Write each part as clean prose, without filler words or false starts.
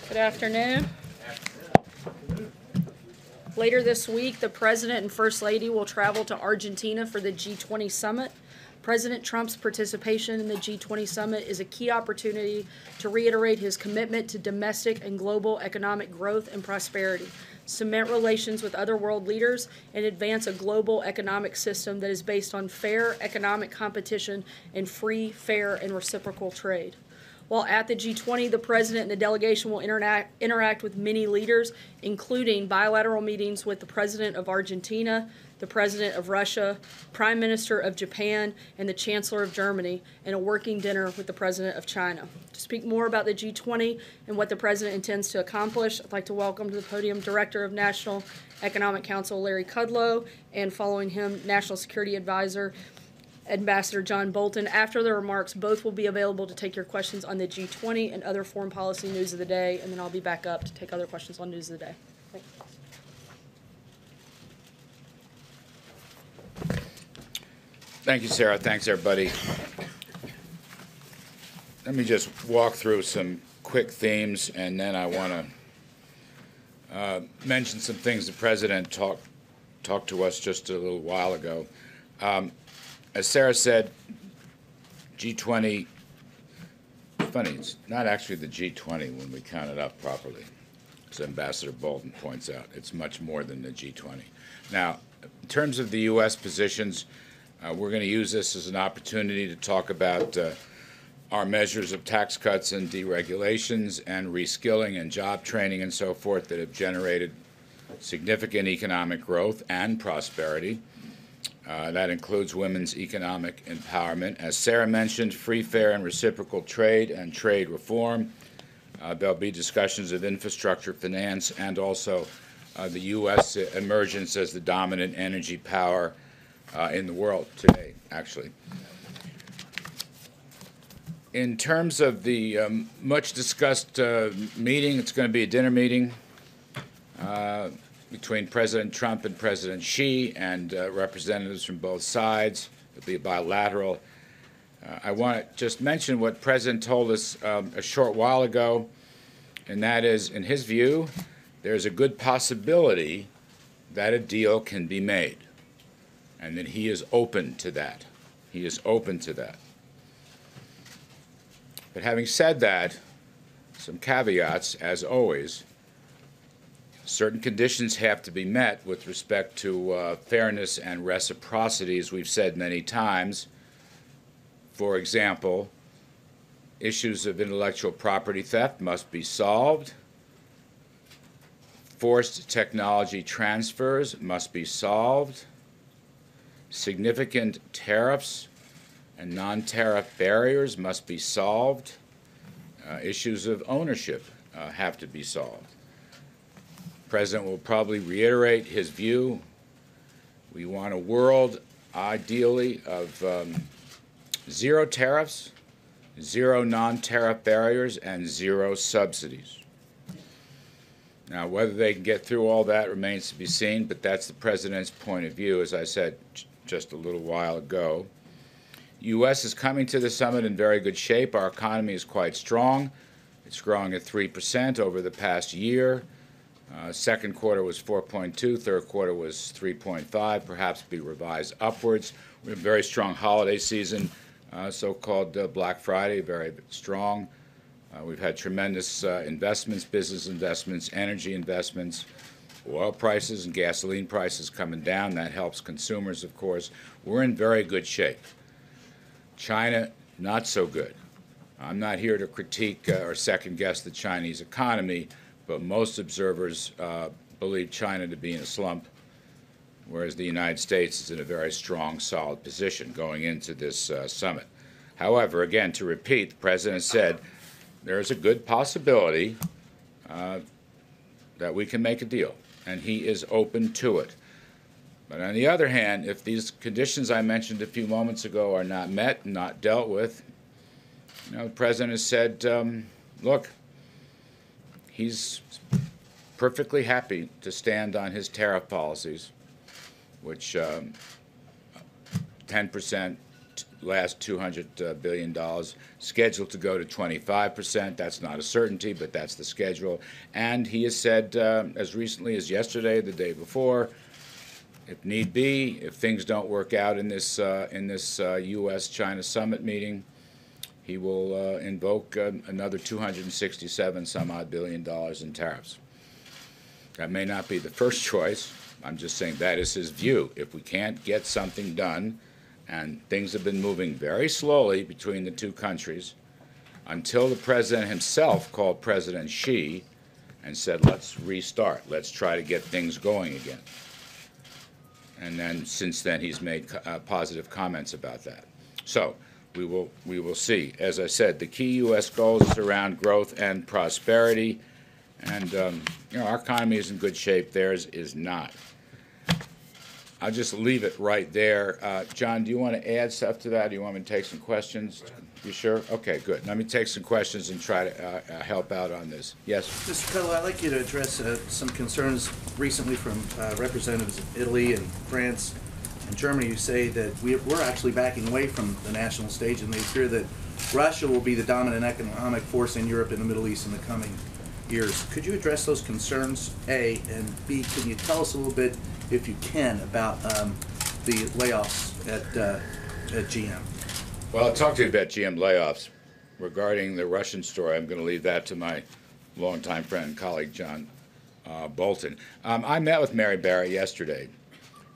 Good afternoon. Later this week, the President and First Lady will travel to Argentina for the G20 summit. President Trump's participation in the G20 summit is a key opportunity to reiterate his commitment to domestic and global economic growth and prosperity, cement relations with other world leaders, and advance a global economic system that is based on fair economic competition and free, fair, and reciprocal trade. While at the G20, the President and the delegation will interact with many leaders, including bilateral meetings with the President of Argentina, the President of Russia, Prime Minister of Japan, and the Chancellor of Germany, and a working dinner with the President of China. To speak more about the G20 and what the President intends to accomplish, I'd like to welcome to the podium Director of National Economic Council Larry Kudlow, and following him, National Security Advisor Ambassador John Bolton. After the remarks, both will be available to take your questions on the G20 and other foreign policy news of the day, and then I'll be back up to take other questions on news of the day. Thank you, Sarah. Thanks, everybody. Let me just walk through some quick themes, and then I want to mention some things the President talked to us just a little while ago. As Sarah said, G20, funny, it's not actually the G20 when we count it up properly, as Ambassador Bolton points out. It's much more than the G20. Now, in terms of the U.S. positions, we're going to use this as an opportunity to talk about our measures of tax cuts and deregulations and reskilling and job training and so forth that have generated significant economic growth and prosperity. That includes women's economic empowerment. As Sarah mentioned, free, fair, and reciprocal trade and trade reform. There'll be discussions of infrastructure, finance, and also the U.S. emergence as the dominant energy power in the world today, actually. In terms of the much-discussed meeting, it's going to be a dinner meeting between President Trump and President Xi and representatives from both sides. It'll be bilateral. I want to just mention what the President told us a short while ago, and that is, in his view, there's a good possibility that a deal can be made, and that he is open to that. He is open to that. But having said that, some caveats, as always. Certain conditions have to be met with respect to fairness and reciprocity, as we've said many times. For example, issues of intellectual property theft must be solved. Forced technology transfers must be solved. Significant tariffs and non-tariff barriers must be solved. Issues of ownership have to be solved. The President will probably reiterate his view. We want a world, ideally, of zero tariffs, zero non-tariff barriers, and zero subsidies. Now, whether they can get through all that remains to be seen, but that's the President's point of view, as I said just a little while ago. The U.S. is coming to the summit in very good shape. Our economy is quite strong. It's growing at 3% over the past year. Second quarter was 4.2, third quarter was 3.5, perhaps be revised upwards. We have a very strong holiday season, so-called Black Friday, very strong. We've had tremendous investments, business investments, energy investments, oil prices and gasoline prices coming down. That helps consumers, of course. We're in very good shape. China, not so good. I'm not here to critique or second-guess the Chinese economy, but most observers believe China to be in a slump, whereas the United States is in a very strong, solid position going into this summit. However, again, to repeat, the President said there is a good possibility that we can make a deal, and he is open to it. But on the other hand, if these conditions I mentioned a few moments ago are not met, not dealt with, the President has said, look, he's perfectly happy to stand on his tariff policies, which 10% last $200 billion, scheduled to go to 25%. That's not a certainty, but that's the schedule. And he has said, as recently as yesterday, the day before, if need be, if things don't work out in this U.S.-China summit meeting, he will invoke another 267 some odd billion dollars in tariffs. That may not be the first choice. I'm just saying that is his view. If we can't get something done, and things have been moving very slowly between the two countries, until the president himself called President Xi and said, let's restart, let's try to get things going again. And then since then he's made positive comments about that. So we will see. As I said, the key U.S. goals is around growth and prosperity, and our economy is in good shape. Theirs is not. I'll just leave it right there. John, do you want to add stuff to that? Do you want me to take some questions? You sure? Okay, good. Let me take some questions and try to help out on this. Yes? Mr. Cutler, I'd like you to address some concerns recently from representatives of Italy and France and Germany who say that we're actually backing away from the national stage, and they fear that Russia will be the dominant economic force in Europe and the Middle East in the coming years. Could you address those concerns, A, and B, can you tell us a little bit, if you can, about the layoffs at GM? Well, I'll talk to you about GM layoffs. Regarding the Russian story, I'm going to leave that to my longtime friend and colleague, John Bolton. I met with Mary Barrett yesterday,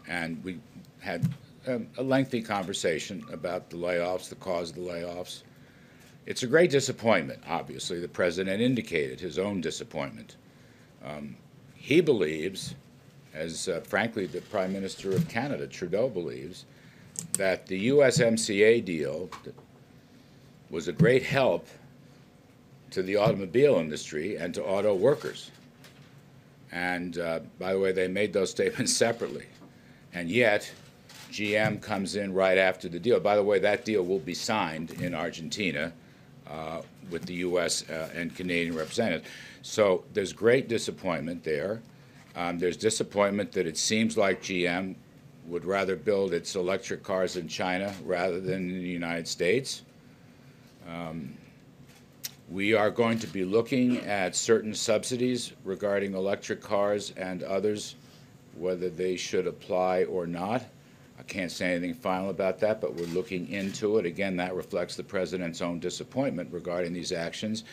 and we had a lengthy conversation about the layoffs, the cause of the layoffs. It's a great disappointment, obviously. The president indicated his own disappointment. He believes, as frankly the Prime Minister of Canada, Trudeau, believes, that the USMCA deal was a great help to the automobile industry and to auto workers. And by the way, they made those statements separately. And yet, GM comes in right after the deal. By the way, that deal will be signed in Argentina with the U.S. And Canadian representatives. So there's great disappointment there. There's disappointment that it seems like GM would rather build its electric cars in China rather than in the United States. We are going to be looking at certain subsidies regarding electric cars and others, whether they should apply or not. I can't say anything final about that, but we're looking into it. Again, that reflects the president's own disappointment regarding these actions.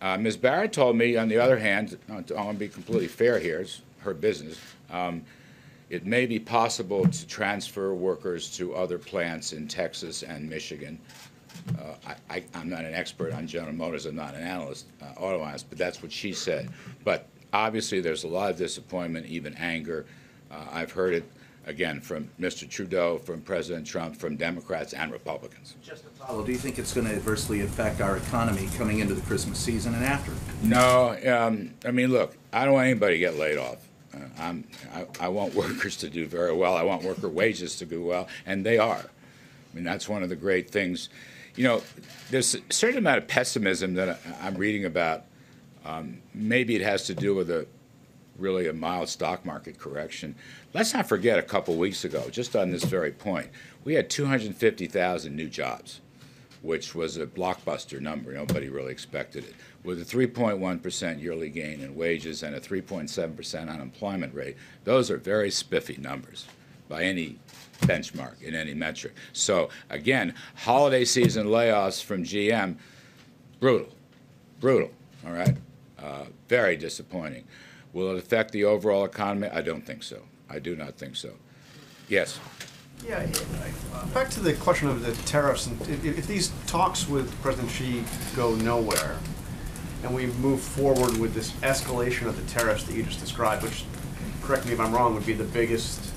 Ms. Barrett told me, on the other hand, I want to be completely fair here, it's her business, it may be possible to transfer workers to other plants in Texas and Michigan. I'm not an expert on General Motors. I'm not an analyst, auto analyst, but that's what she said. But obviously there's a lot of disappointment, even anger. I've heard it, again, from Mr. Trudeau, from President Trump, from Democrats and Republicans. Just to follow, do you think it's going to adversely affect our economy coming into the Christmas season and after? No. I mean, look, I don't want anybody to get laid off. I want workers to do very well. I want worker wages to do well, and they are. I mean, that's one of the great things. You know, there's a certain amount of pessimism that I'm reading about. Maybe it has to do with really a mild stock market correction. Let's not forget a couple weeks ago, just on this very point, we had 250,000 new jobs, which was a blockbuster number. Nobody really expected it. With a 3.1% yearly gain in wages and a 3.7% unemployment rate, those are very spiffy numbers by any benchmark in any metric. So again, holiday season layoffs from GM, brutal, all right? Very disappointing. Will it affect the overall economy? I don't think so. I do not think so. Yes? Yeah, back to the question of the tariffs, and if these talks with President Xi go nowhere, and we move forward with this escalation of the tariffs that you just described, which, correct me if I'm wrong, would be the biggest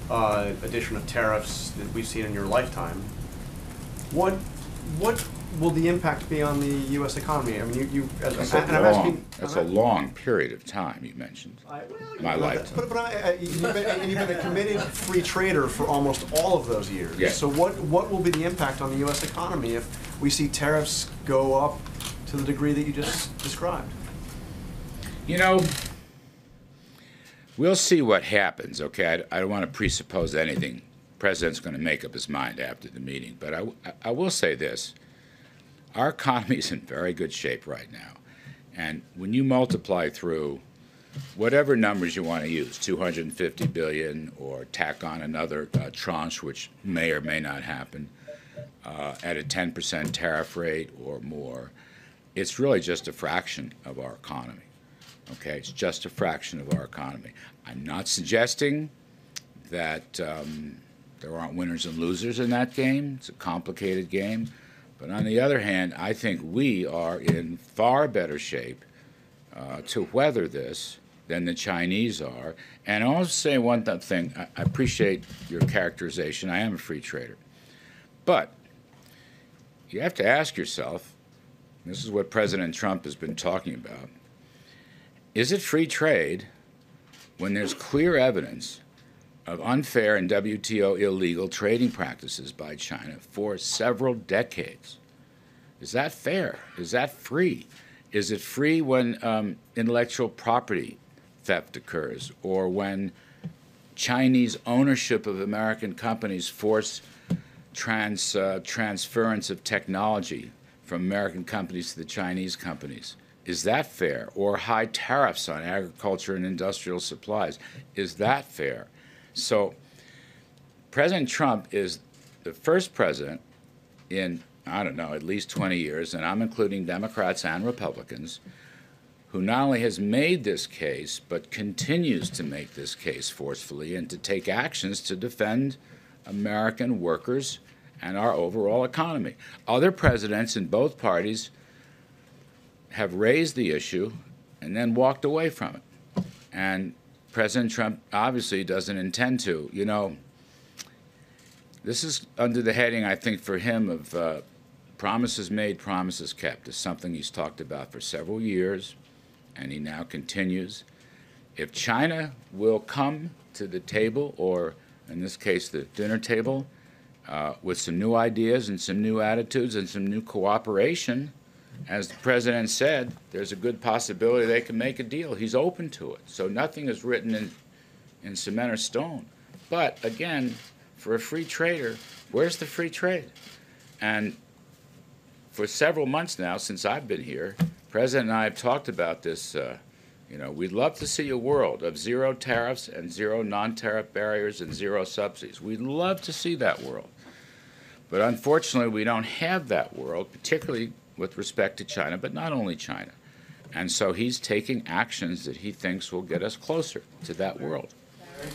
addition of tariffs that we've seen in your lifetime, what will the impact be on the U.S. economy? I mean, that's a long period of time you mentioned. My lifetime. But you've been a committed free trader for almost all of those years. Yeah. So what will be the impact on the U.S. economy if we see tariffs go up to the degree that you just described? You know, we'll see what happens, okay? I don't want to presuppose anything president's going to make up his mind after the meeting. But I will say this. Our economy is in very good shape right now. And when you multiply through whatever numbers you want to use, 250 billion, or tack on another tranche, which may or may not happen, at a 10% tariff rate or more, it's really just a fraction of our economy. Okay, it's just a fraction of our economy. I'm not suggesting that there aren't winners and losers in that game. It's a complicated game. But on the other hand, I think we are in far better shape to weather this than the Chinese are. And I'll also say one thing. I appreciate your characterization. I am a free trader. But you have to ask yourself, this is what President Trump has been talking about, is it free trade when there's clear evidence of unfair and WTO illegal trading practices by China for several decades? Is that fair? Is that free? Is it free when intellectual property theft occurs, or when Chinese ownership of American companies force transference of technology from American companies to the Chinese companies? Is that fair? Or high tariffs on agriculture and industrial supplies? Is that fair? So President Trump is the first president in, I don't know, at least 20 years, and I'm including Democrats and Republicans, who not only has made this case, but continues to make this case forcefully and to take actions to defend American workers and our overall economy. Other presidents in both parties have raised the issue and then walked away from it. And President Trump obviously doesn't intend to. You know, this is under the heading, I think, for him of promises made, promises kept. It's something he's talked about for several years, and he now continues. If China will come to the table, or in this case, the dinner table, with some new ideas and some new attitudes and some new cooperation, as the president said, there's a good possibility they can make a deal. He's open to it. So nothing is written in cement or stone. But again, for a free trader, where's the free trade? And for several months now, since I've been here, President and I have talked about this. We'd love to see a world of zero tariffs and zero non-tariff barriers and zero subsidies. We'd love to see that world. But unfortunately, we don't have that world, particularly with respect to China, but not only China. And so he's taking actions that he thinks will get us closer to that world.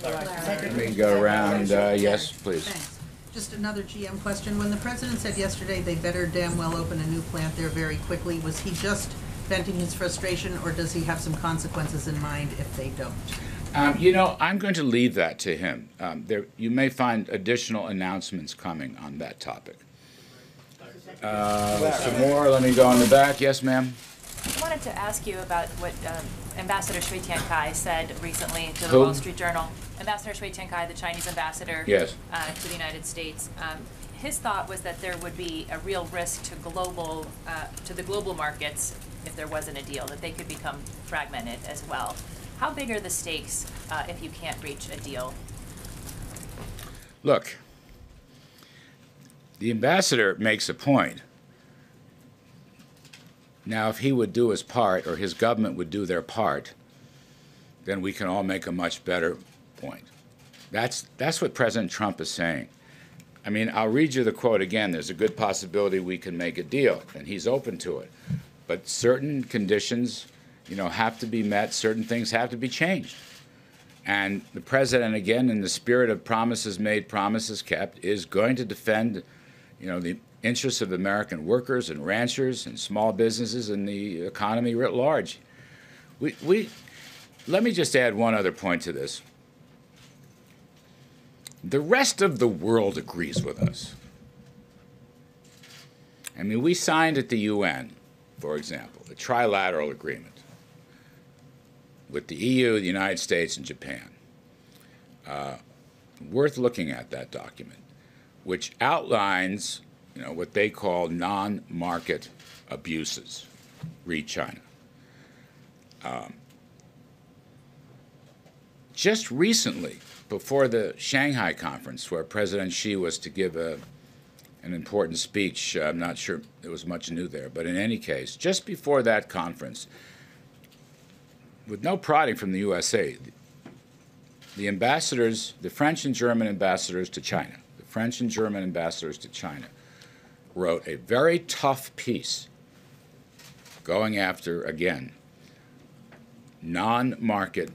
Let me go around. Yes, please. Thanks. Just another GM question. When the president said yesterday they better damn well open a new plant there very quickly, was he just venting his frustration, or does he have some consequences in mind if they don't? I'm going to leave that to him. You may find additional announcements coming on that topic. Some more. Let me go in the back. Yes, ma'am. I wanted to ask you about what Ambassador Shui Tiankai said recently to the Who? Wall Street Journal. Ambassador Shui Tiankai, the Chinese ambassador Yes. To the United States. His thought was that there would be a real risk to the global markets if there wasn't a deal, that they could become fragmented as well. How big are the stakes if you can't reach a deal? Look, the ambassador makes a point. Now, if he would do his part, or his government would do their part, then we can all make a much better point. That's what President Trump is saying. I mean, I'll read you the quote again. There's a good possibility we can make a deal, and he's open to it. But certain conditions, have to be met. Certain things have to be changed. And the president, again, in the spirit of promises made, promises kept, is going to defend, the interests of American workers and ranchers and small businesses and the economy writ large. Let me just add one other point to this. The rest of the world agrees with us. I mean, we signed at the UN, for example, a trilateral agreement with the EU, the United States, and Japan. Worth looking at that document, which outlines, what they call non-market abuses, re China. Just recently, before the Shanghai conference, where President Xi was to give an important speech, I'm not sure there was much new there, but in any case, just before that conference, with no prodding from the USA, the ambassadors, the French and German ambassadors to China, wrote a very tough piece going after, again, non-market,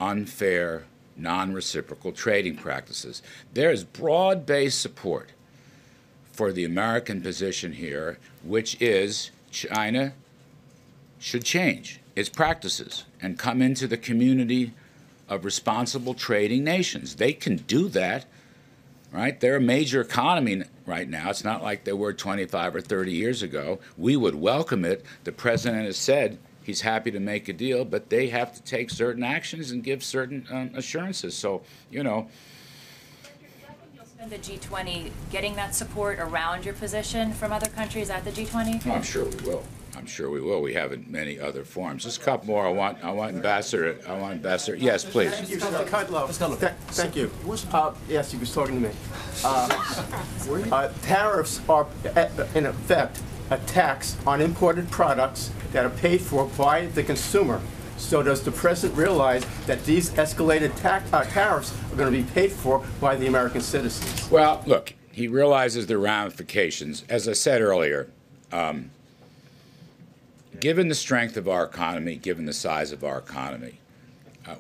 unfair, non-reciprocal trading practices. There is broad-based support for the American position here, which is China should change its practices and come into the community of responsible trading nations. They can do that, right? They're a major economy right now. It's not like they were 25 or 30 years ago. We would welcome it. The president has said he's happy to make a deal, but they have to take certain actions and give certain assurances. So, you know. You'll spend the G20 getting that support around your position from other countries at the G20? I'm sure we will. I'm sure we will. We have in many other forms. Just a couple more. I want Ambassador. Yes, please. Thank you, Thank you. Yes, he was talking to me. Tariffs are, in effect, a tax on imported products that are paid for by the consumer. So does the president realize that these escalated tariffs are going to be paid for by the American citizens? Well, look, he realizes the ramifications. As I said earlier, given the strength of our economy, given the size of our economy,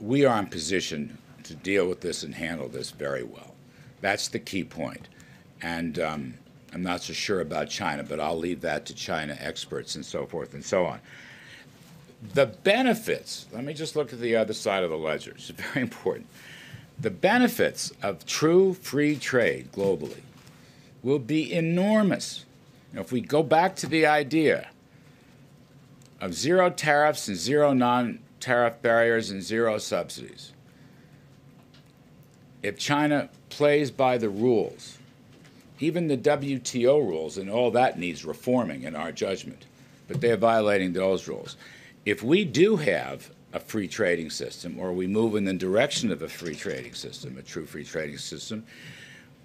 we are in position to deal with this and handle this very well. That's the key point. And I'm not so sure about China, but I'll leave that to China experts and so forth and so on. The benefits, let me just look at the other side of the ledger. It's very important. The benefits of true free trade globally will be enormous. You know, if we go back to the idea of zero tariffs and zero non-tariff barriers and zero subsidies, if China plays by the rules, even the WTO rules, and all that needs reforming in our judgment, but they're violating those rules. If we do have a free trading system, or we move in the direction of a free trading system, a true free trading system,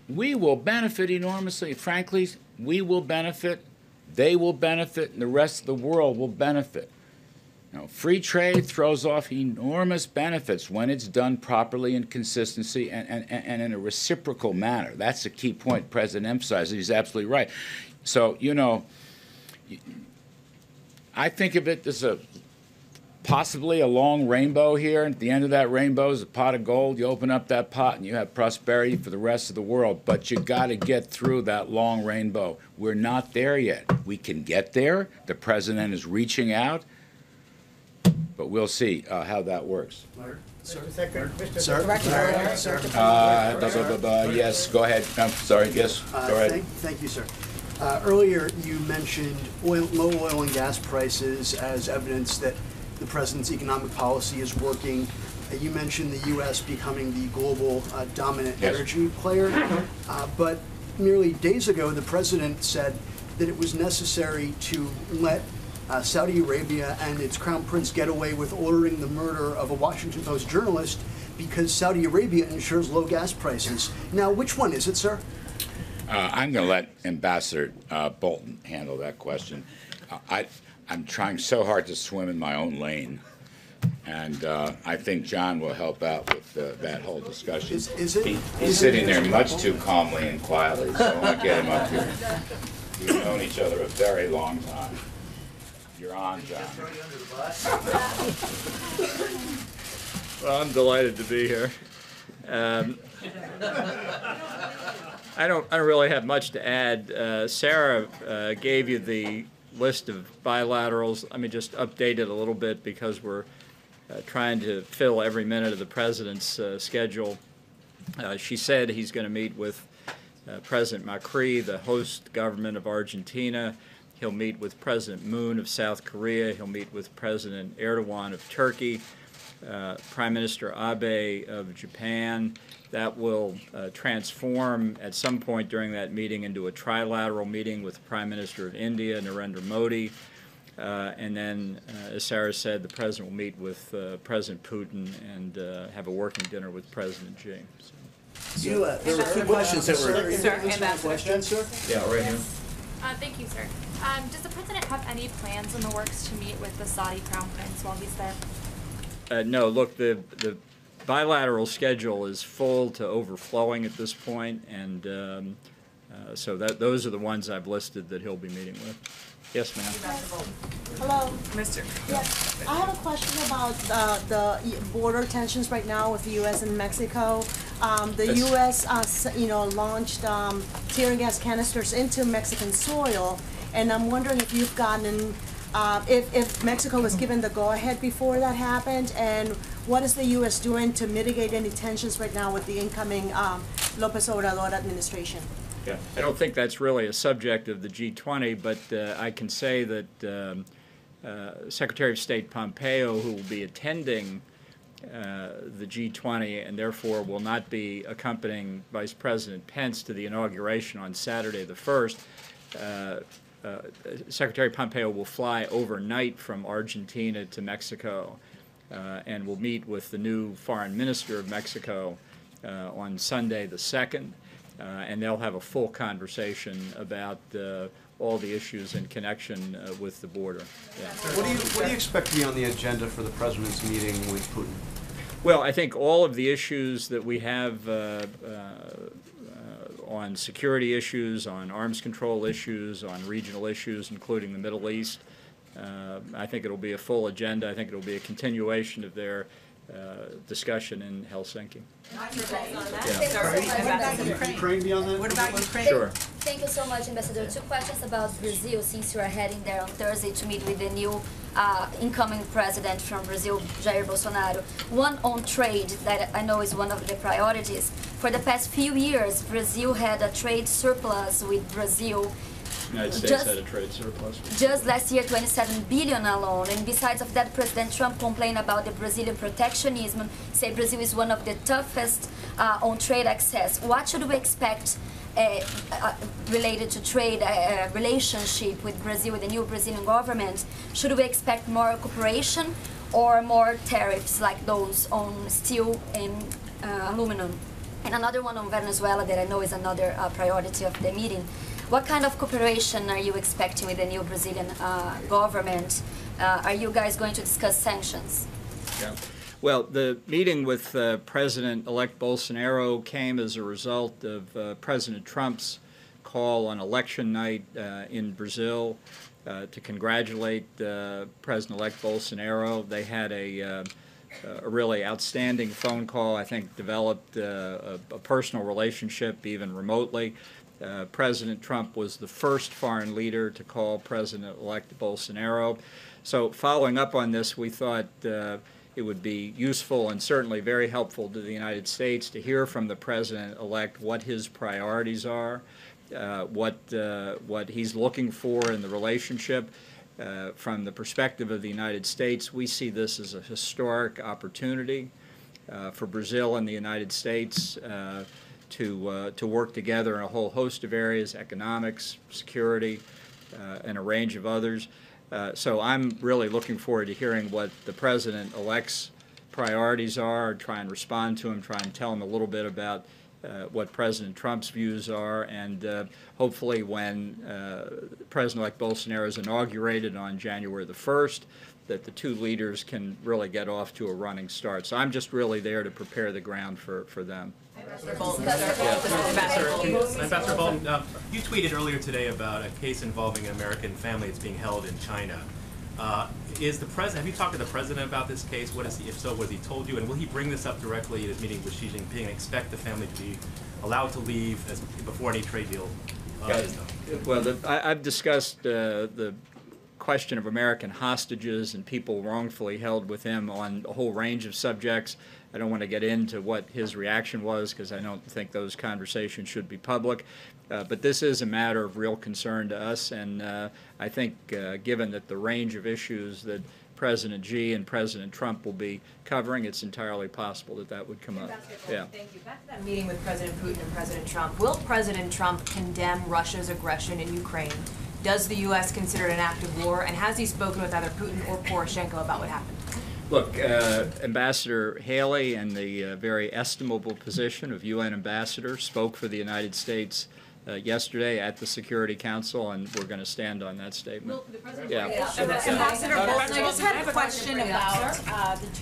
we will benefit enormously. Frankly, we will benefit, they will benefit, and the rest of the world will benefit. You know, free trade throws off enormous benefits when it's done properly in consistency and in a reciprocal manner. That's the key point the President emphasizes. He's absolutely right. So, you know, I think of it as possibly a long rainbow here. At the end of that rainbow is a pot of gold. You open up that pot and you have prosperity for the rest of the world. But you got to get through that long rainbow. We're not there yet. We can get there. The President is reaching out. But we'll see how that works. Sir? Yes, go ahead. I'm sorry. Yes, go ahead. Thank you, sir. Earlier, you mentioned low oil and gas prices as evidence that the president's economic policy is working. You mentioned the U.S. becoming the global dominant energy player. But merely days ago, the president said that it was necessary to let Saudi Arabia and its crown prince get away with ordering the murder of a Washington Post journalist because Saudi Arabia ensures low gas prices. Now, which one is it, sir? I'm going to let Ambassador Bolton handle that question. I'm trying so hard to swim in my own lane, and I think John will help out with that whole discussion. He's sitting there much too calmly and quietly, so I want to get him up here. We've known each other a very long time. You're on, John. Well, I'm delighted to be here. I don't really have much to add. Sarah gave you the list of bilaterals. Let me just update it a little bit because we're trying to fill every minute of the president's schedule. She said he's going to meet with President Macri, the host government of Argentina. He'll meet with President Moon of South Korea. He'll meet with President Erdogan of Turkey, Prime Minister Abe of Japan. That will transform at some point during that meeting into a trilateral meeting with the Prime Minister of India, Narendra Modi. And then, as Sarah said, the President will meet with President Putin and have a working dinner with President Xi. There were two questions that were. Ambassador. Yeah, right here. Thank you, sir. Does the president have any plans in the works to meet with the Saudi Crown Prince while he's there? No, look, the bilateral schedule is full to overflowing at this point, and so those are the ones I've listed that he'll be meeting with. Yes, ma'am. Hello. Mr. Yes, I have a question about the border tensions right now with the U.S. and Mexico. The U.S. Launched tear gas canisters into Mexican soil, and I'm wondering if you've gotten, if Mexico was given the go-ahead before that happened, and what is the U.S. doing to mitigate any tensions right now with the incoming López Obrador administration? Yeah. I don't think that's really a subject of the G20, but I can say that Secretary of State Pompeo, who will be attending the G20 and therefore will not be accompanying Vice President Pence to the inauguration on Saturday the 1st, Secretary Pompeo will fly overnight from Argentina to Mexico and will meet with the new Foreign Minister of Mexico on Sunday the 2nd. And they'll have a full conversation about all the issues in connection with the border. Yeah. What do you expect to be on the agenda for the President's meeting with Putin? Well, I think all of the issues that we have on security issues, on arms control issues, on regional issues, including the Middle East, I think it'll be a full agenda. I think it'll be a continuation of their discussion in Helsinki. Ukraine be on that? What about Ukraine? Sure. Thank you so much, Ambassador. Two questions about Brazil, since you are heading there on Thursday to meet with the new incoming president from Brazil, Jair Bolsonaro. One on trade that I know is one of the priorities. For the past few years, Brazil had a trade surplus with Brazil. United States had a trade surplus. Just last year, 27 billion alone. And besides of that, President Trump complained about the Brazilian protectionism, say Brazil is one of the toughest on trade access. What should we expect related to trade relationship with Brazil, with the new Brazilian government? Should we expect more cooperation or more tariffs like those on steel and aluminum? And another one on Venezuela that I know is another priority of the meeting. What kind of cooperation are you expecting with the new Brazilian government? Are you guys going to discuss sanctions? Yeah. Well, the meeting with President-elect Bolsonaro came as a result of President Trump's call on election night in Brazil to congratulate President-elect Bolsonaro. They had a really outstanding phone call, I think developed a personal relationship even remotely. President Trump was the first foreign leader to call President-elect Bolsonaro. So following up on this, we thought it would be useful and certainly very helpful to the United States to hear from the President-elect what his priorities are, what he's looking for in the relationship. From the perspective of the United States, we see this as a historic opportunity for Brazil and the United States to work together in a whole host of areas, economics, security, and a range of others. So I'm really looking forward to hearing what the President-elect's priorities are, try and respond to him, try and tell him a little bit about what President Trump's views are, and hopefully when President-elect Bolsonaro is inaugurated on January the 1st, that the two leaders can really get off to a running start. So I'm just really there to prepare the ground for them. Ambassador Bolton, you tweeted earlier today about a case involving an American family that's being held in China. Is the president? Have you talked to the president about this case? What is he? If so, what has he told you? And will he bring this up directly at his meeting with Xi Jinping and expect the family to be allowed to leave before any trade deal is done? Well, I've discussed the question of American hostages and people wrongfully held with him on a whole range of subjects. I don't want to get into what his reaction was because I don't think those conversations should be public. But this is a matter of real concern to us, and I think given that the range of issues that President Xi and President Trump will be covering, it's entirely possible that that would come up. Yeah. Thank you. Back to that meeting with President Putin and President Trump. Will President Trump condemn Russia's aggression in Ukraine Does the U.S. consider it an act of war? And has he spoken with either Putin or Poroshenko about what happened? Look, Ambassador Haley, in the very estimable position of UN ambassador, spoke for the United States yesterday at the Security Council, and we're going to stand on that statement. Ambassador Bolton, I just had a question about,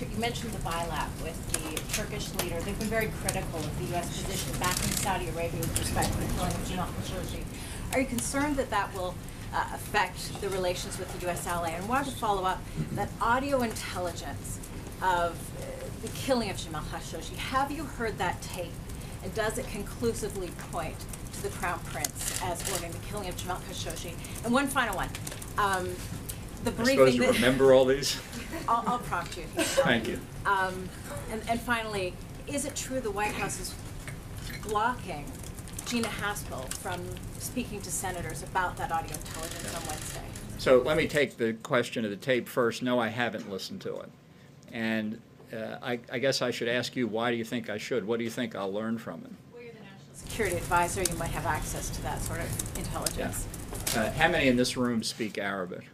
you mentioned the bilat with the Turkish leader. They've been very critical of the U.S. position back in Saudi Arabia with respect to the killing of Jamal Khashoggi. Are you concerned that that will affect the relations with the U.S. ally? And I wanted to follow up that audio intelligence of the killing of Jamal Khashoggi. Have you heard that tape? And does it conclusively point to the Crown Prince as ordering the killing of Jamal Khashoggi? And one final one. The briefing. I'm supposed to remember all these? I'll prompt you. Thank you. And finally, is it true the White House is blocking Gina Haspel from speaking to senators about that audio intelligence on Wednesday? So let me take the question of the tape first. No, I haven't listened to it. And I guess I should ask you, why do you think I should? What do you think I'll learn from it? Well, you're the National Security Advisor. You might have access to that sort of intelligence. Yeah. How many in this room speak Arabic?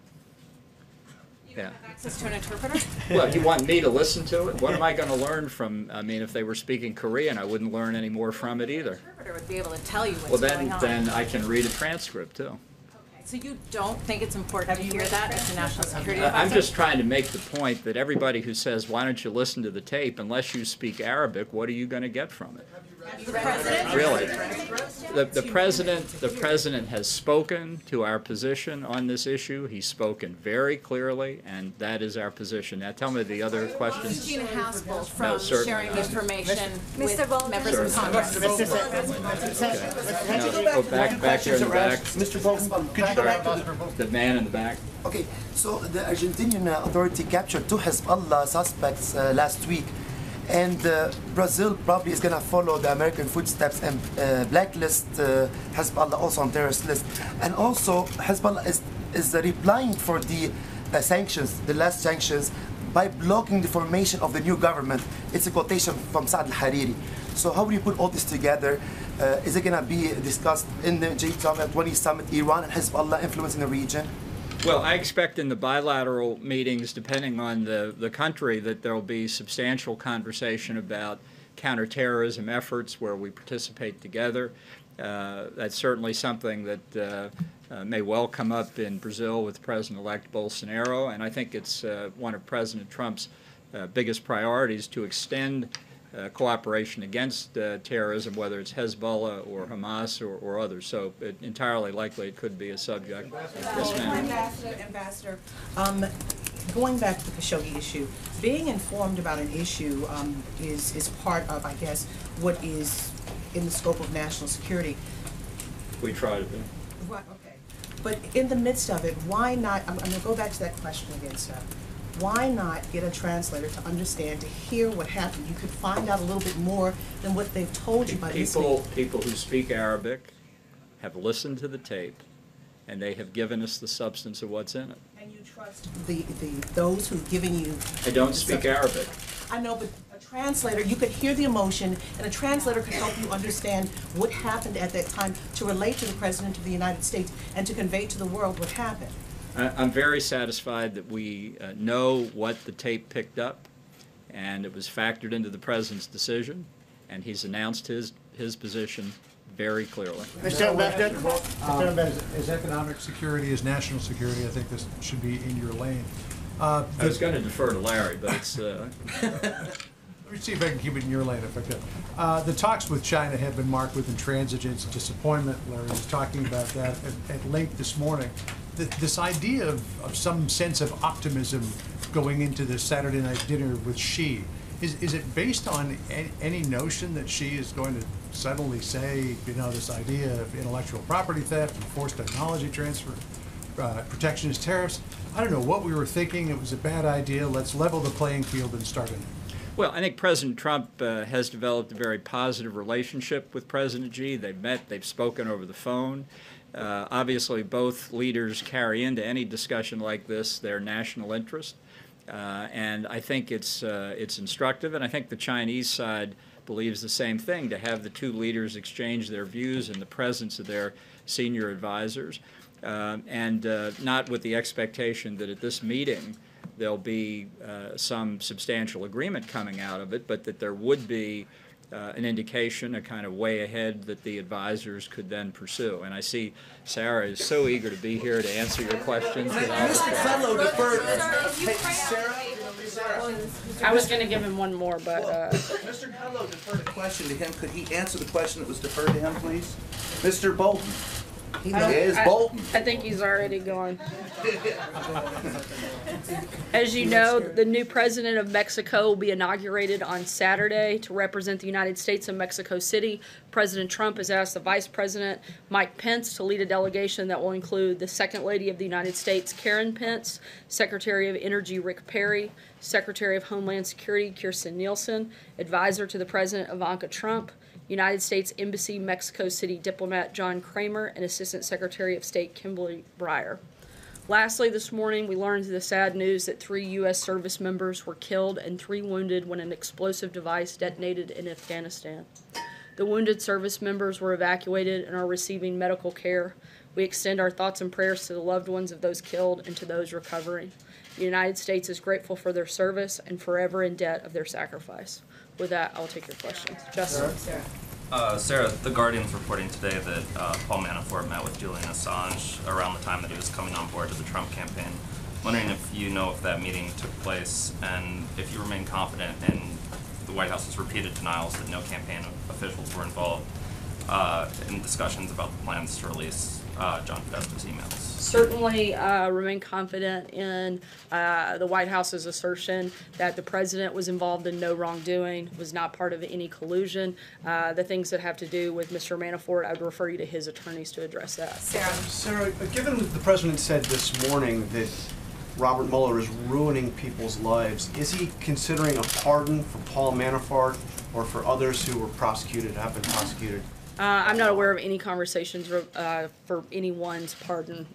You have access to an interpreter? Well, you want me to listen to it? What am I going to learn from? I mean, if they were speaking Korean, I wouldn't learn any more from it either. The interpreter would be able to tell you what's going on. Then I can read a transcript too. Okay, so you don't think it's important to hear that as a National Security Advisor? I'm just trying to make the point that everybody who says, why don't you listen to the tape, unless you speak Arabic, what are you going to get from it? The president? Really? The president has spoken to our position on this issue. He's spoken very clearly, and that is our position. Now, tell me the other questions. Gina Haspel from sharing information with members of Congress. Go back here in the back. Mr. Bolton, could you go back to the man in the back? Okay, so the Argentinian authority captured 2 Hezbollah suspects last week. And Brazil probably is going to follow the American footsteps and blacklist Hezbollah also on terrorist list. And also Hezbollah is replying for the sanctions, the last sanctions, by blocking the formation of the new government. It's a quotation from Saad al-Hariri. So how will you put all this together? Is it going to be discussed in the G20 summit, Iran and Hezbollah influence in the region? Well, I expect in the bilateral meetings, depending on the country, that there will be substantial conversation about counterterrorism efforts where we participate together. That's certainly something that may well come up in Brazil with President-elect Bolsonaro, and I think it's one of President Trump's biggest priorities to extend cooperation against terrorism, whether it's Hezbollah or Hamas or others. So entirely likely it could be a subject. Yes, ma'am. Ambassador, going back to the Khashoggi issue, being informed about an issue is part of, I guess, what is in the scope of national security. We try to be. Right, okay. But in the midst of it, why not, I'm going to go back to that question again, sir. Why not get a translator to understand, to hear what happened? You could find out a little bit more than what they've told you by listening. People who speak Arabic have listened to the tape, and they have given us the substance of what's in it. And you trust those who've given you... I don't speak Arabic. I know, but a translator, you could hear the emotion, and a translator could help you understand what happened at that time to relate to the President of the United States and to convey to the world what happened. I'm very satisfied that we know what the tape picked up, and it was factored into the President's decision, and he's announced his position very clearly. Mr. Ambassador, as economic security, as national security, I think this should be in your lane. I was going to defer to Larry, but it's... Let me see if I can keep it in your lane if I could. The talks with China have been marked with intransigence and disappointment. Larry was talking about that at length this morning. This idea of some sense of optimism going into this Saturday night dinner with Xi, is it based on any notion that Xi is going to suddenly say, you know, this idea of intellectual property theft and forced technology transfer, protectionist tariffs? I don't know what we were thinking. It was a bad idea. Let's level the playing field and start anew. Well, I think President Trump has developed a very positive relationship with President Xi. They've met, they've spoken over the phone. Obviously, both leaders carry into any discussion like this their national interest, and I think it's instructive, and I think the Chinese side believes the same thing, to have the two leaders exchange their views in the presence of their senior advisors. and not with the expectation that at this meeting there'll be some substantial agreement coming out of it, but that there would be an indication, a kind of way ahead that the advisors could then pursue. And I see Sarah is so eager to be here to answer your questions. Mr. Fellow deferred. I was going to give him one more, but... Mr. Fellow deferred a question to him. Could he answer the question that was deferred to him, please? Mr. Bolton. Bolton. I think he's already gone. As you know, the new president of Mexico will be inaugurated on Saturday to represent the United States in Mexico City. President Trump has asked the Vice President, Mike Pence, to lead a delegation that will include the Second Lady of the United States, Karen Pence, Secretary of Energy, Rick Perry, Secretary of Homeland Security, Kirstjen Nielsen, Advisor to the President, Ivanka Trump, United States Embassy, Mexico City diplomat John Kramer, and Assistant Secretary of State Kimberly Breyer. Lastly, this morning we learned the sad news that 3 U.S. service members were killed and 3 wounded when an explosive device detonated in Afghanistan. The wounded service members were evacuated and are receiving medical care. We extend our thoughts and prayers to the loved ones of those killed and to those recovering. The United States is grateful for their service and forever in debt of their sacrifice. With that, I'll take your questions. Justin. Sarah, The Guardian's reporting today that Paul Manafort met with Julian Assange around the time that he was coming on board to the Trump campaign. I'm wondering if you know if that meeting took place and if you remain confident in the White House's repeated denials that no campaign officials were involved in discussions about the plans to release John Podesta's emails. Certainly remain confident in the White House's assertion that the president was involved in no wrongdoing, was not part of any collusion. The things that have to do with Mr. Manafort, I would refer you to his attorneys to address that. Sarah, given that the president said this morning that Robert Mueller is ruining people's lives, is he considering a pardon for Paul Manafort or for others who were prosecuted, have been prosecuted? I'm not aware of any conversations for anyone's pardon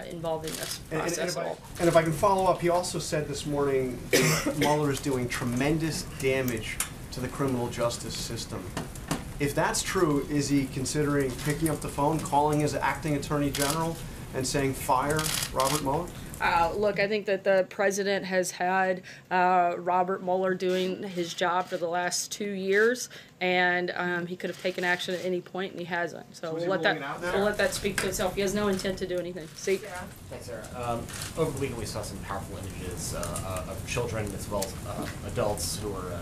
involving this process at all. And if I can follow up, he also said this morning that Mueller is doing tremendous damage to the criminal justice system. If that's true, is he considering picking up the phone, calling his acting attorney general, and saying, fire Robert Mueller? Look, I think that the president has had Robert Mueller doing his job for the last 2 years, and he could have taken action at any point, and he hasn't. So we'll let that speak for itself. He has no intent to do anything. See? Thanks, Sarah. Over the weekend, we saw some powerful images of children as well as adults who were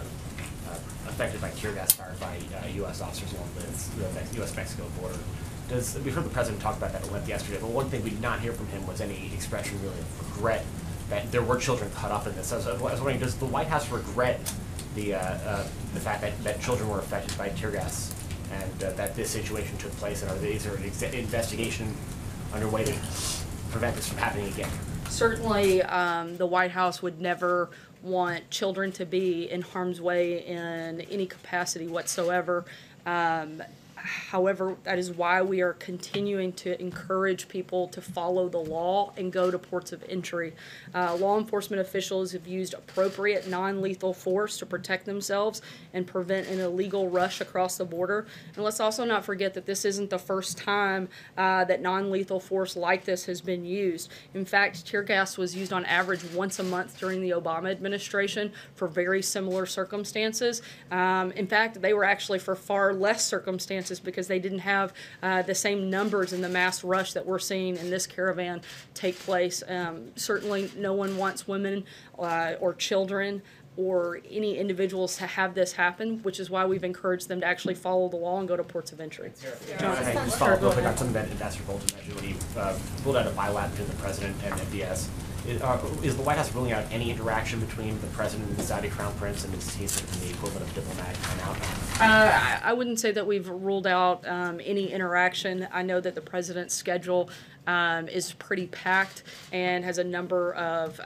affected by tear gas fired by U.S. officers along the U.S.-Mexico border. We've heard the president talk about that at length yesterday, but one thing we did not hear from him was any expression really of regret that there were children caught up in this. So I was wondering, does the White House regret the fact that children were affected by tear gas and that this situation took place, and is there an investigation underway to prevent this from happening again? Certainly, the White House would never want children to be in harm's way in any capacity whatsoever. However, that is why we are continuing to encourage people to follow the law and go to ports of entry. Law enforcement officials have used appropriate non-lethal force to protect themselves and prevent an illegal rush across the border. And let's also not forget that this isn't the first time that non-lethal force like this has been used. In fact, tear gas was used on average once a month during the Obama administration for very similar circumstances. In fact, they were actually for far less circumstances because they didn't have the same numbers in the mass rush that we're seeing in this caravan take place. Certainly no one wants women or children or any individuals to have this happen, which is why we've encouraged them to actually follow the law and go to ports of entry. Just follow up real quick on something that Ambassador Bolton mentioned when he ruled out a bilateral between the president and MBS. Is the White House ruling out any interaction between the president and the Saudi Crown Prince, and is he the equivalent of diplomatic timeout? I wouldn't say that we've ruled out any interaction. I know that the president's schedule is pretty packed and has a number of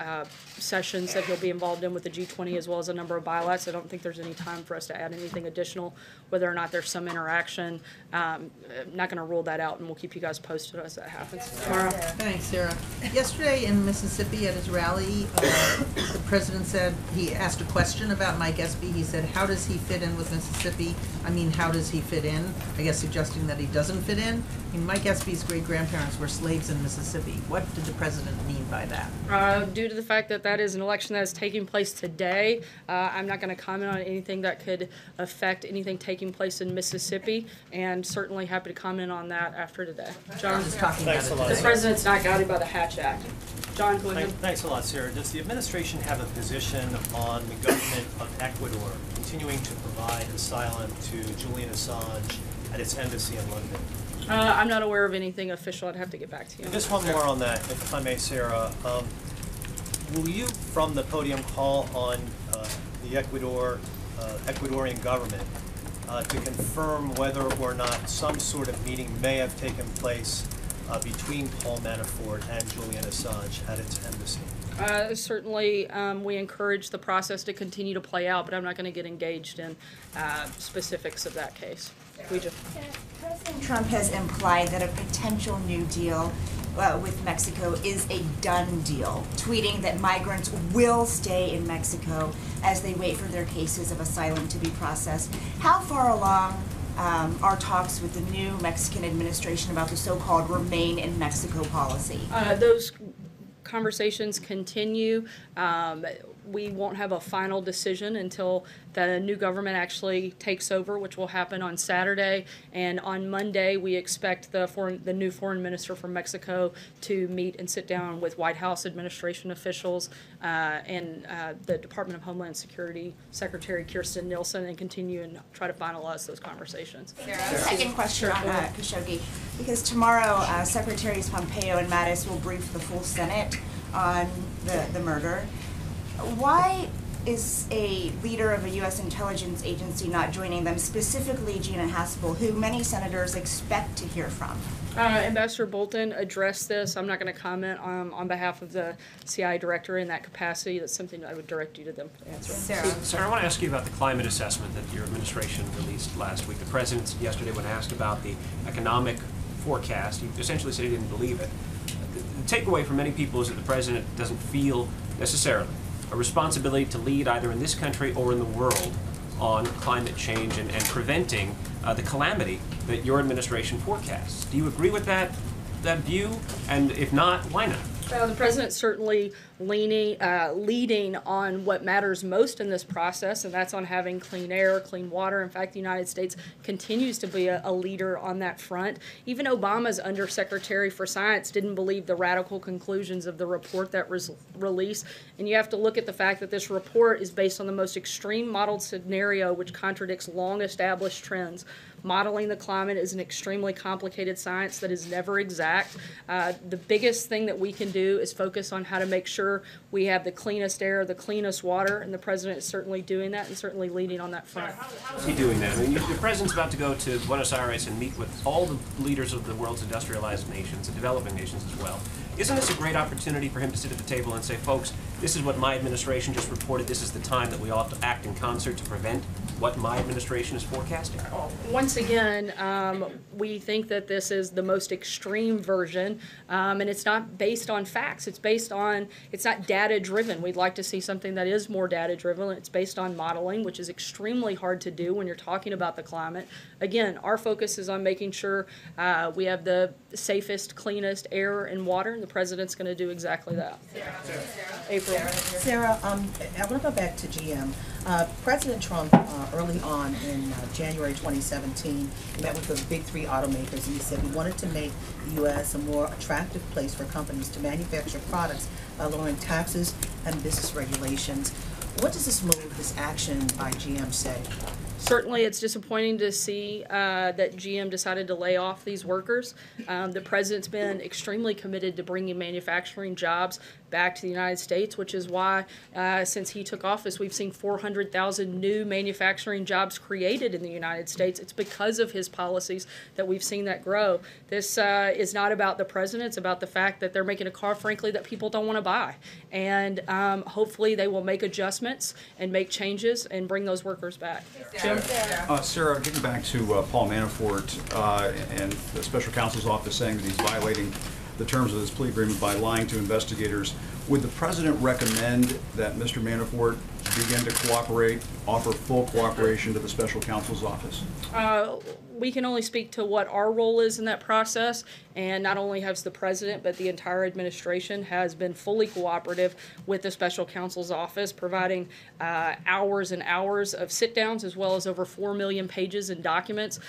sessions that he'll be involved in with the G20 as well as a number of bilaterals. I don't think there's any time for us to add anything additional, whether or not there's some interaction. I'm not going to rule that out, and we'll keep you guys posted as that happens tomorrow. Thanks, Sarah. Yesterday in Mississippi at his rally, the president said, he asked a question about Mike Espy. He said, how does he fit in with Mississippi? I mean, how does he fit in? I guess suggesting that he doesn't fit in. Mike Espy's great-grandparents were slaves in Mississippi. What did the president mean by that? Due to the fact that that is an election that is taking place today, I'm not going to comment on anything that could affect anything taking place in Mississippi, and certainly happy to comment on that after today. John? Thanks a lot. The president's not guided by the Hatch Act. John, go ahead. Thanks a lot, Sarah. Does the administration have a position on the government of Ecuador continuing to provide asylum to Julian Assange at its embassy in London? I'm not aware of anything official. I'd have to get back to you. Just one more on that, if I may, Sarah. Will you, from the podium, call on the Ecuadorian government to confirm whether or not some sort of meeting may have taken place between Paul Manafort and Julian Assange at its embassy? Certainly, we encourage the process to continue to play out, but I'm not going to get engaged in specifics of that case. President Trump has implied that a potential new deal with Mexico is a done deal, tweeting that migrants will stay in Mexico as they wait for their cases of asylum to be processed. How far along are talks with the new Mexican administration about the so-called Remain in Mexico policy? Those conversations continue. We won't have a final decision until the new government actually takes over, which will happen on Saturday. And on Monday, we expect the new foreign minister from Mexico to meet and sit down with White House administration officials and the Department of Homeland Security Secretary Kirstjen Nielsen and continue and try to finalize those conversations. Second question on Khashoggi, because tomorrow Secretaries Pompeo and Mattis will brief the full Senate on the murder. Why is a leader of a U.S. intelligence agency not joining them, specifically Gina Haspel, who many senators expect to hear from? Ambassador Bolton addressed this. I'm not going to comment on behalf of the CIA director in that capacity. That's something I would direct you to them to answer. Sarah, I want to ask you about the climate assessment that your administration released last week. The president yesterday, when asked about the economic forecast, he essentially said he didn't believe it. The takeaway for many people is that the president doesn't feel necessarily a responsibility to lead either in this country or in the world on climate change and preventing the calamity that your administration forecasts. Do you agree with that view? And if not, why not? The president's certainly leading on what matters most in this process, and that's on having clean air, clean water. In fact, the United States continues to be a leader on that front. Even Obama's Undersecretary for Science didn't believe the radical conclusions of the report that was released. And you have to look at the fact that this report is based on the most extreme modeled scenario, which contradicts long-established trends. Modeling the climate is an extremely complicated science that is never exact. The biggest thing that we can do is focus on how to make sure we have the cleanest air, the cleanest water, and the president is certainly doing that and certainly leading on that front. How is he doing that? I mean, the president's about to go to Buenos Aires and meet with all the leaders of the world's industrialized nations and developing nations as well. Isn't this a great opportunity for him to sit at the table and say, folks, this is what my administration just reported. This is the time that we all have to act in concert to prevent what my administration is forecasting? Once again, we think that this is the most extreme version, and it's not based on facts. It's not data-driven. We'd like to see something that is more data-driven. It's based on modeling, which is extremely hard to do when you're talking about the climate. Again, our focus is on making sure we have the safest, cleanest air and water, and the president's going to do exactly that. April. Sarah, I want to go back to GM. President Trump, early on in January 2017, met with the big three automakers, and he said he wanted to make the U.S. a more attractive place for companies to manufacture products by lowering taxes and business regulations. What does this move, this action by GM say? Certainly, it's disappointing to see that GM decided to lay off these workers. The president's been extremely committed to bringing manufacturing jobs back to the United States, which is why since he took office, we've seen 400,000 new manufacturing jobs created in the United States. It's because of his policies that we've seen that grow. This is not about the president. It's about the fact that they're making a car, frankly, that people don't want to buy. And hopefully they will make adjustments and make changes and bring those workers back. Jim? Sarah, getting back to Paul Manafort and the special counsel's office saying that he's violating the terms of this plea agreement by lying to investigators, would the president recommend that Mr. Manafort begin to cooperate, offer full cooperation to the special counsel's office? we can only speak to what our role is in that process, and not only has the president but the entire administration has been fully cooperative with the special counsel's office, providing hours and hours of sit-downs as well as over 4 million pages in documents.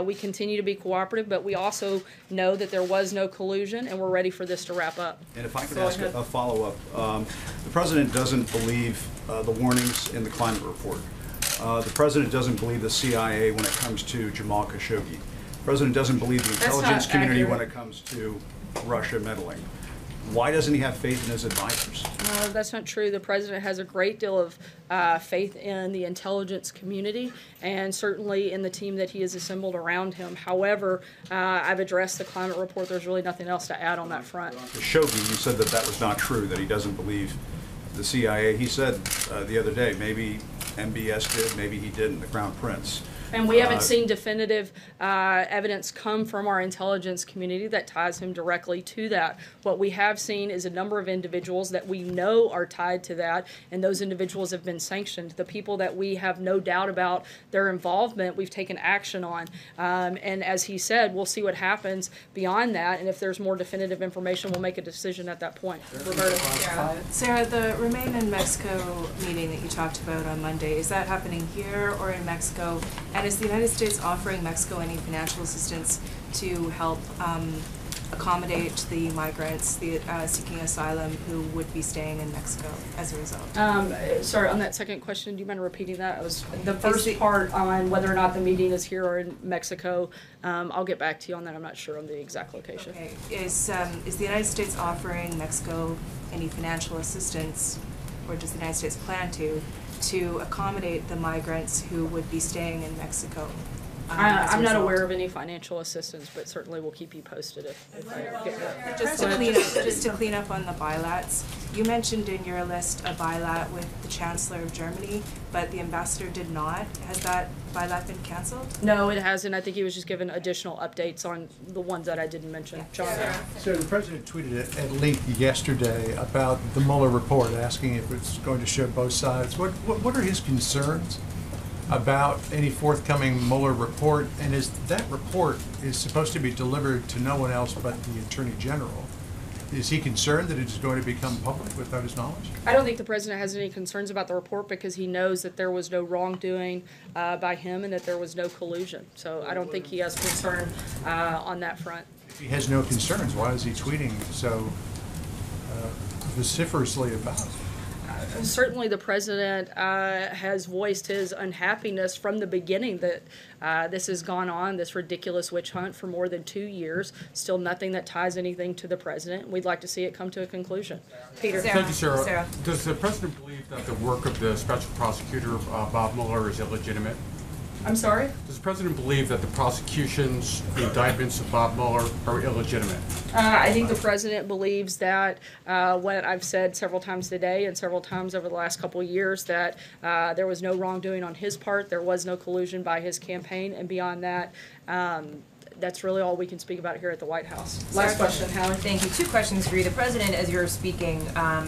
We continue to be cooperative, but we also know that there was no collusion, and we're ready for this to wrap up. And if I could ask a follow-up, the president doesn't believe the warnings in the climate report. The president doesn't believe the CIA when it comes to Jamal Khashoggi. The president doesn't believe the intelligence community when it comes to Russia meddling. Why doesn't he have faith in his advisors? No, that's not true. The president has a great deal of faith in the intelligence community and certainly in the team that he has assembled around him. However, I've addressed the climate report. There's really nothing else to add on that front. Khashoggi, you said that that was not true, that he doesn't believe the CIA. He said the other day, maybe MBS did, maybe he didn't, the Crown Prince. And we haven't seen definitive evidence come from our intelligence community that ties him directly to that. What we have seen is a number of individuals that we know are tied to that, and those individuals have been sanctioned. The people that we have no doubt about their involvement, we've taken action on. And as he said, we'll see what happens beyond that, and if there's more definitive information, we'll make a decision at that point. Roberta. Sarah, the Remain in Mexico meeting that you talked about on Monday, is that happening here or in Mexico? And is the United States offering Mexico any financial assistance to help accommodate the migrants seeking asylum who would be staying in Mexico as a result? Sorry, on that second question, do you mind repeating that? It was the first part on whether or not the meeting is here or in Mexico. I'll get back to you on that. I'm not sure on the exact location. Okay. Is the United States offering Mexico any financial assistance, or does the United States plan to accommodate the migrants who would be staying in Mexico? I'm not aware of any financial assistance, but certainly we'll keep you posted if I get that. Just to clean up on the bilats, you mentioned in your list a bilat with the Chancellor of Germany, but the ambassador did not. Has that bilat been canceled? No, it hasn't. I think he was just given additional updates on the ones that I didn't mention. John? So the president tweeted at length yesterday about the Mueller report, asking if it's going to show both sides. What are his concerns about any forthcoming Mueller report, and is that report is supposed to be delivered to no one else but the Attorney General? Is he concerned that it is going to become public without his knowledge? I don't think the president has any concerns about the report because he knows that there was no wrongdoing by him and that there was no collusion. So I don't think he has concern on that front. If he has no concerns, why is he tweeting so vociferously about it? Certainly the president has voiced his unhappiness from the beginning that this has gone on, this ridiculous witch hunt for more than 2 years. Still nothing that ties anything to the president. We'd like to see it come to a conclusion. Peter. Thank you, Sarah. Does the president believe that the work of the special prosecutor, Bob Mueller, is illegitimate? I'm sorry? Does the president believe that the prosecutions, the indictments of Bob Mueller are illegitimate? I think the president believes that what I've said several times today and several times over the last couple of years, that there was no wrongdoing on his part, there was no collusion by his campaign, and beyond that, that's really all we can speak about here at the White House. Last question, Howard. Thank you. 2 questions for you. The president, as you're speaking,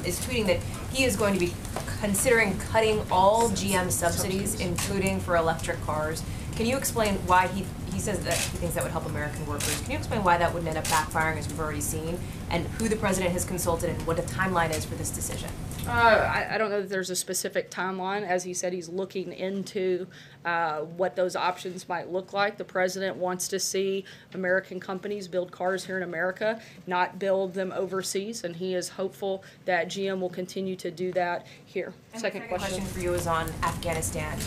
is tweeting that he is going to be considering cutting all GM subsidies, including for electric cars. Can you explain why he says that he thinks that would help American workers? Can you explain why that wouldn't end up backfiring, as we've already seen, and who the president has consulted and what the timeline is for this decision? I don't know that there's a specific timeline. As he said, he's looking into what those options might look like. The president wants to see American companies build cars here in America, not build them overseas, and he is hopeful that GM will continue to do that here. And Second question for you is on Afghanistan.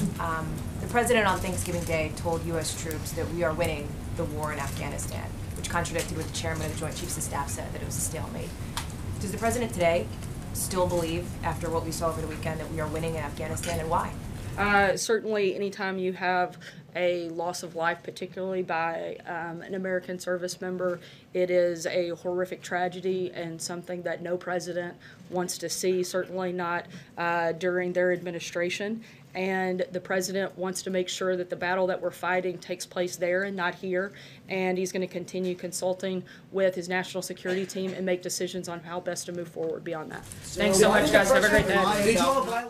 The president on Thanksgiving Day told U.S. troops that we are winning the war in Afghanistan, which contradicted what the chairman of the Joint Chiefs of Staff said, that it was a stalemate. Does the president today still believe, after what we saw over the weekend, that we are winning in Afghanistan, and why? Certainly, anytime you have a loss of life, particularly by an American service member, it is a horrific tragedy and something that no president wants to see, certainly not during their administration. And the president wants to make sure that the battle that we're fighting takes place there and not here. And he's going to continue consulting with his national security team and make decisions on how best to move forward beyond that. Thanks so much, guys. Have a great day.